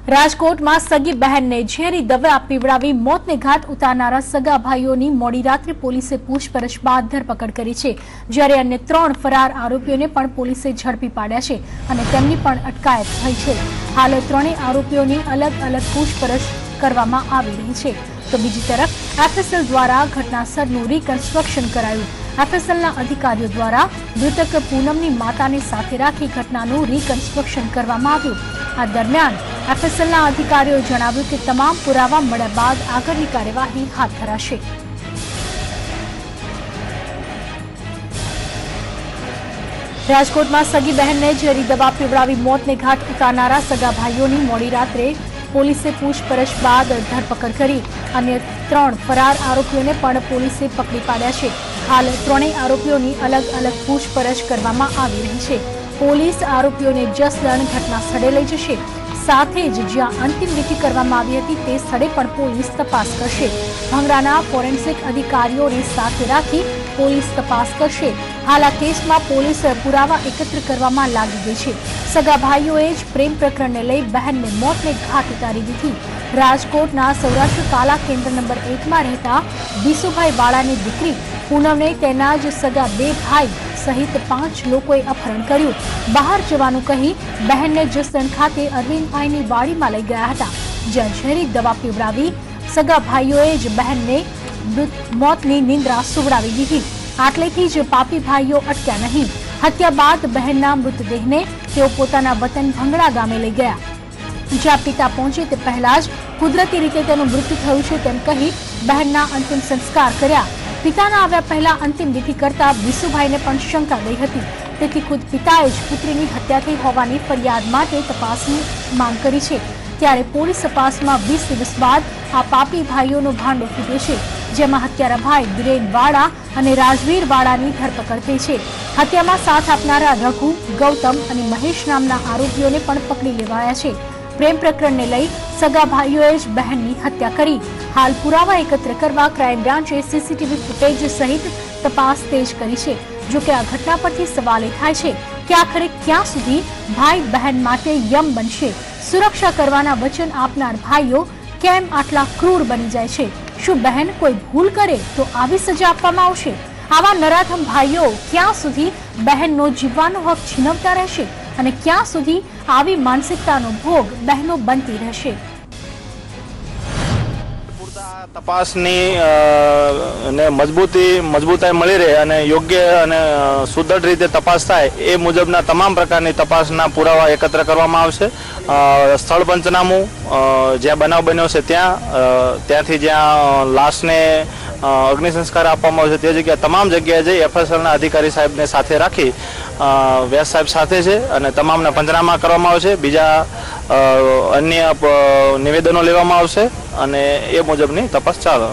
રાજકોટ में सगी बहन ने झेरी दवा पीवड़ावी मौत ने घाट उतारनारा सगा भाईओनी मोडी रात्रे पोलीसे पूछपरछ बाद धरपकड़ करी छे। ज्यारे अन्य 3 फरार आरोपीओने पण पोलीसे झड़पी पाड्या छे अने तेमनी पण अटकायत थई छे। हाल 3 आरोपीओनी अलग अलग पूछपरछ करवामां आवी रही छे। तो बीजी तरफ एफएसएल द्वारा घटनास्थळनुं रिकन्स्ट्रक्शन करायुं। एफएसएलना अधिकारीओ द्वारा मृतक पूनमनी माताने साथे राखी घटनानुं रिकन्स्ट्रक्शन करवामां आव्युं। आ दरमियान एफएसएलना अधिकारीओए जणाव्युं के तमाम पुरावा मळ्या बाद आगळनी कार्यवाही हाथ धराशे। राजकोटमां सगी बहनने झेरी दवा पीवड़ावी मौतने घाट उतारनारा सगा भाईओनी मोडी रात्रे पोलीसे पूछपरछ बाद धरपकड़ करी। अन्य 3 फरार आरोपीओने पण पोलीसे पकड़ी पाड्या छे। हाल 3 आरोपीओनी अलग अलग पूछपरछ करवामां आवी रही छे। पोलीस आरोपीओने जसदण घटना स्थळे लई जशे। साथे ज ज्यां अंतिम विधि करवामां आवी हती ते स्थळे पण पोलीस तपास करशे। भंगराना फोरेन्सिक अधिकारीओने साथे राखी पोलीस तपास करशे। हाल आ केसमां पोलीस पुरावा एकत्र करवामां लागी गई छे। सगा भाईओए ज प्रेम प्रकरणने लई बहनने मौतने घाट उतारी दीधी। राजकोटना सौराष्ट्र काला केन्द्र नंबर 1 में रहता बीसूभाई वाळानी दीकरी पूनमने तेना ज सगा 2 भाई सहित 5 लोकोए अपहरण कर्युं। बहार जवानुं कही बहनने जसदण खाते अरविंदभाईनी वाड़ीमां लई गया हता, ज्यां झेरी दवा पीवड़ावी सगा भाईओए ज बहनने मौतनी निंद्रा सुवડાવી દીધી। આટલેથી જ પાપી ભાઈઓ અટક્યા નહીં। હત્યા બાદ બહેનના મૃતદેહને તેઓ પોતાના વતન ભંગડા ગામે લઈ ગયા, જ્યાં પિતા પહોંચે તે પહેલા જ કુદરતી રીતે તેનું મૃત્યુ થયું છે તેમ કહી બહેનના અંતિમ સંસ્કાર કર્યા। પિતાના આવ્યા પહેલા અંતિમ વિધિ કરતા બીસુભાઈને પણ શંકા ગઈ હતી, તેથી ખુદ પિતાએ જ પુત્રીની હત્યા થઈ હોવાની ફરિયાદ માટે તપાસની માંગ કરી છે। ત્યારે પોલીસ તપાસમાં 20 દિવસ બાદ આ પાપી ભાઈઓનો ભાંડો ફૂટ્યો છે, જેમાં હત્યારા ભાઈ વિરેન વાડા અને રાજવીર વાડાની ધરપકડ થઈ છે। હત્યામાં સાથ આપનારા રઘુ, ગૌતમ અને મહેશ નામના આરોપીઓને પણ પકડી લેવાયા છે। प्रेम प्रकरण ने लई सगा भाईओए ज बहननी हत्या करी। हाल पुरावा एकत्र करवा क्राइम ब्रांचे सीसीटीवी फूटेज सहित तपास तेज करी छे। जो के आ घटना परथी सवाल ए थाय छे के आखरे क्यां सुधी भाई बहन माटे यम बनशे। सुरक्षा करवाना वचन आपनार भाईओ केम आटला क्रूर बनी जाय छे। शुं बहन कोई भूल करे तो आवी सजा आपवामां आवशे? आवा नराधम भाईओ क्यां सुधी बहननो जीवવાનો हक छीनवता રહેશે અને ક્યાં સુધી આવી માનસિકતાનો ભોગ બહેનો બનતી રહેશે? તપાસની ને મજબૂતાઈ મળી રહે અને યોગ્ય અને સુદૃઢ રીતે તપાસ થાય એ મુજબના તમામ પ્રકારની તપાસના પુરાવા એકત્ર કરવામાં આવશે। સ્થળ પંચનામું જ્યાં બનાવ બન્યો છે ત્યાંથી જ્યાં લાશને અગ્નિ સંસ્કાર આપવામાં આવશે તે જગ્યા તમામ જગ્યાએ જઈ એફએસએલના અધિકારી સાહેબને સાથે રાખી વ્યાસ સાહેબ સાથે છે અને તમામના પંચનામા કરવામાં આવશે। બીજા અન્ય નિવેદનો લેવામાં આવશે અને એ મુજબની તપાસ ચાલે।